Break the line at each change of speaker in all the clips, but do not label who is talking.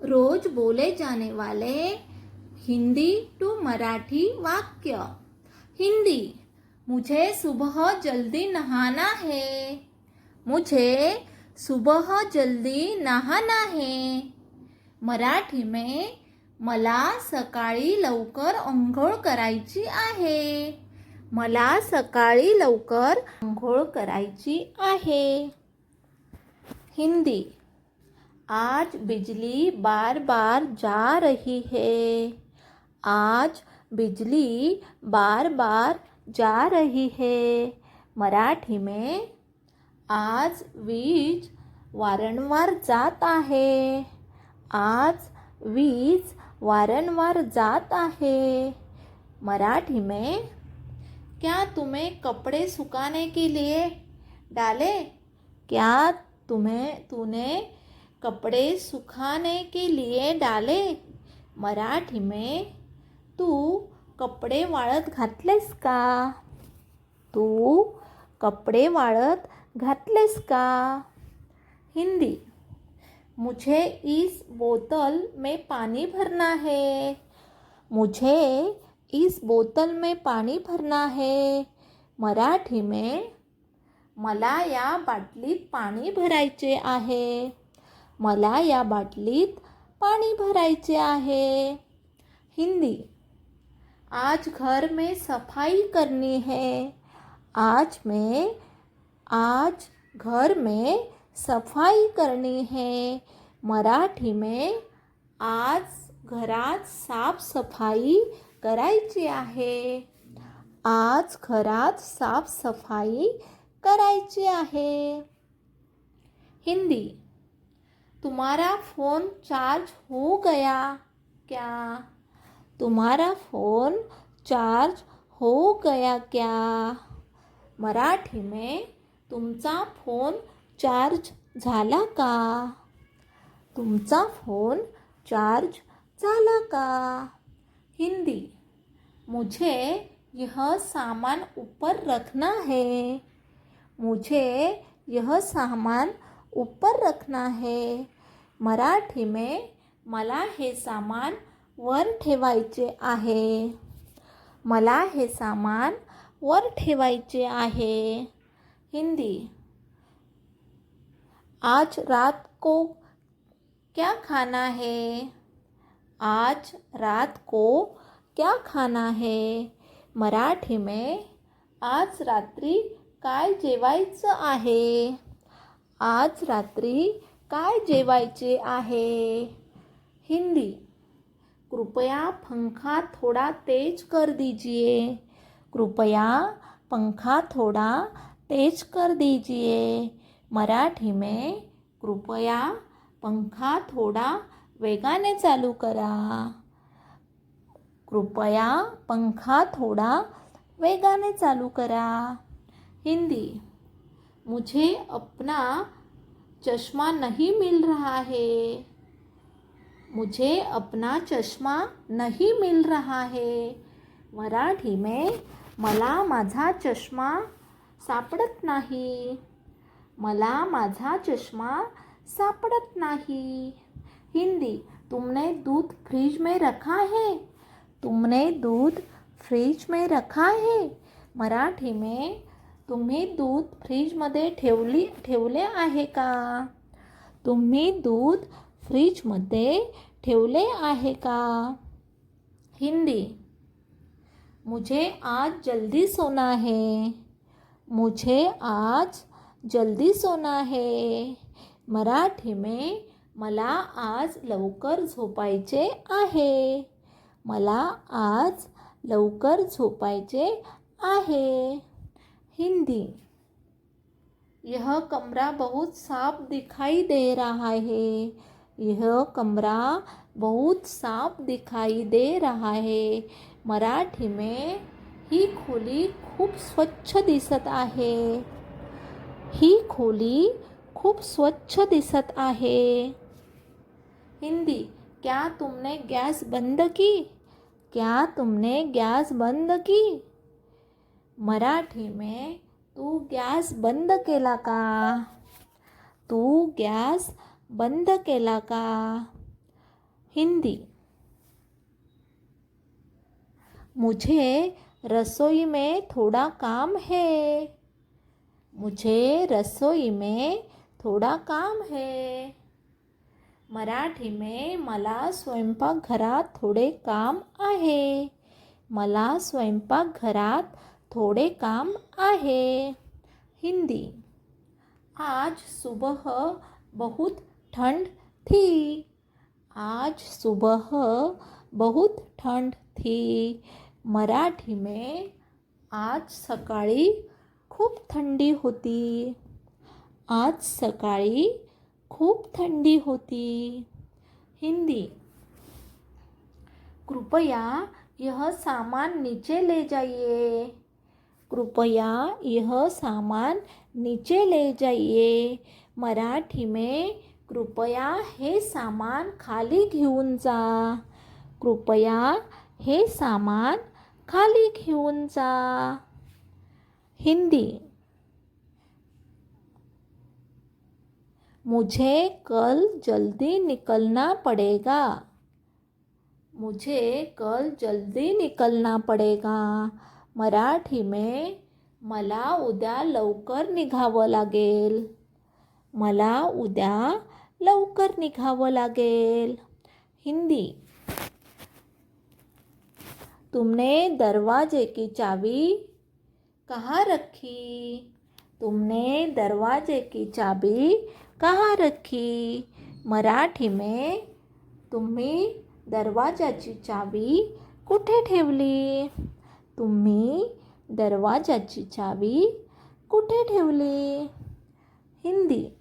रोज बोले जाने वाले हिंदी टू मराठी वाक्य। हिंदी, मुझे सुबह जल्दी नहाना है। मुझे सुबह जल्दी नहाना है। मराठी में मला सकाळी लवकर अंघोळ करायची आहे। मला सकाळी लवकर अंघोळ करायची आहे। हिंदी, आज बिजली बार बार जा रही है। आज बिजली बार बार जा रही है। मराठी में आज वीज वारंवार जात आहे। आज वीज वारंवार जात आहे। मराठी में क्या तुम्हें कपड़े सुखाने के लिए डाले? क्या तूने कपड़े सुखाने के लिए डाले? मराठी में तू कपडे वाळत घातलेस का? तू कपडे वाळत घातलेस का? हिंदी, मुझे इस बोतल में पानी भरना है। मुझे इस बोतल में पानी भरना है। मराठी में मला या बाटलीत पाणी भरायचे आहे। मला या बाटलीत पाणी भरायचे आहे। हिंदी, आज घर में सफाई करनी है। आज घर में सफाई करनी है। मराठी में आज घरात साफसफाई करायची आहे। आज घरात साफसफाई करायची आहे। हिंदी, तुम्हारा फ़ोन चार्ज हो गया क्या? तुम्हारा फ़ोन चार्ज हो गया क्या? मराठी में तुमचा फ़ोन चार्ज झाला का? तुमचा फ़ोन चार्ज झाला का? हिंदी, मुझे यह सामान ऊपर रखना है। मुझे यह सामान ऊपर रखना है। मराठी में मला हे सामान वर ठेवायचे आहे। मला हे सामान वर ठेवायचे आहे। हिंदी, आज रात को क्या खाना है? आज रात को क्या खाना है? मराठी में आज रात्री काय जेवायचं आहे? आज रात्री काय जेवायचे आहे? हिंदी, कृपया पंखा थोड़ा तेज कर दीजिए। कृपया पंखा थोड़ा तेज कर दीजिए। मराठी में कृपया पंखा थोड़ा वेगाने चालू करा। कृपया पंखा थोड़ा वेगाने चालू करा। हिंदी, मुझे अपना चश्मा नहीं मिल रहा है। मुझे अपना चष्मा नहीं मिल रहा है। मराठी में मला माझा चष्मा सापडत नाही। मला माझा चष्मा सापडत नाही। हिंदी, तुमने दूध फ्रिज में रखा है? तुमने दूध फ्रिज में रखा है। मराठी में तुम्ही दूध फ्रीजमध्ये ठेवले आहे का? तुम्ही दूध फ्रीजमध्ये ठेवले आहे का? हिंदी, मुझे आज जल्दी सोना है। मुझे आज जल्दी सोना है। मराठी में मला आज लवकर झोपायचे आहे। मला आज लवकर झोपायचे आहे। हिंदी, यह कमरा बहुत साफ दिखाई दे रहा है। यह कमरा बहुत साफ दिखाई दे रहा है। मराठी में ही खोली खूप स्वच्छ दिसत आहे। ही खोली खूप स्वच्छ दिसत आहे। हिंदी, क्या तुमने गैस बंद की? क्या तुमने गैस बंद की? मराठी में तू गॅस बंद केला का? तू गॅस बंद केला का? हिंदी। मुझे रसोई में थोड़ा काम है। मुझे रसोई में थोड़ा काम है। मराठी में मला स्वयंपाकघरात थोडे काम आहे। मला स्वयंपाकघरात थोडे काम आहे। हिंदी। आज सुबह बहुत ठंड थी। आज सुबह बहुत ठंड थी। मराठी में आज सकाळी खूप थंडी होती। आज सकाळी खूप थंडी होती। हिंदी। कृपया यह सामान नीचे ले जाइए। कृपया यह सामान नीचे ले जाइए। मराठी में कृपया हे सामान खाली घेऊन जा। कृपया हे सामान खाली घेऊन जा। हिंदी। मुझे कल जल्दी निकलना पड़ेगा। मुझे कल जल्दी निकलना पड़ेगा। मराठी में मला उद्या लवकर निघावं लागेल। मला उद्या लवकर निघावं लागेल। हिंदी। तुमने दरवाजे की चाबी कहाँ रखी? तुमने दरवाजे की चाबी कहाँ रखी? मराठी में तुम्ही दरवाजाची चाबी कुठे ठेवली? तुम्ही दरवाजाची चाबी कुठे ठेवली? हिंदी।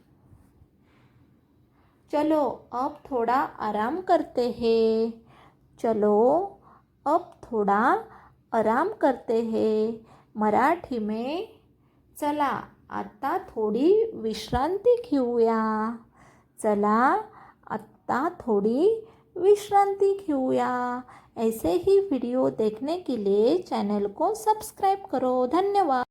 चलो अब थोड़ा आराम करते हैं। चलो अब थोड़ा आराम करते हैं। मराठी में चला आता थोडी विश्रांती घेऊया। चला आता थोड़ी विश्रांति घेऊया। ऐसे ही वीडियो देखने के लिए चैनल को सब्सक्राइब करो। धन्यवाद।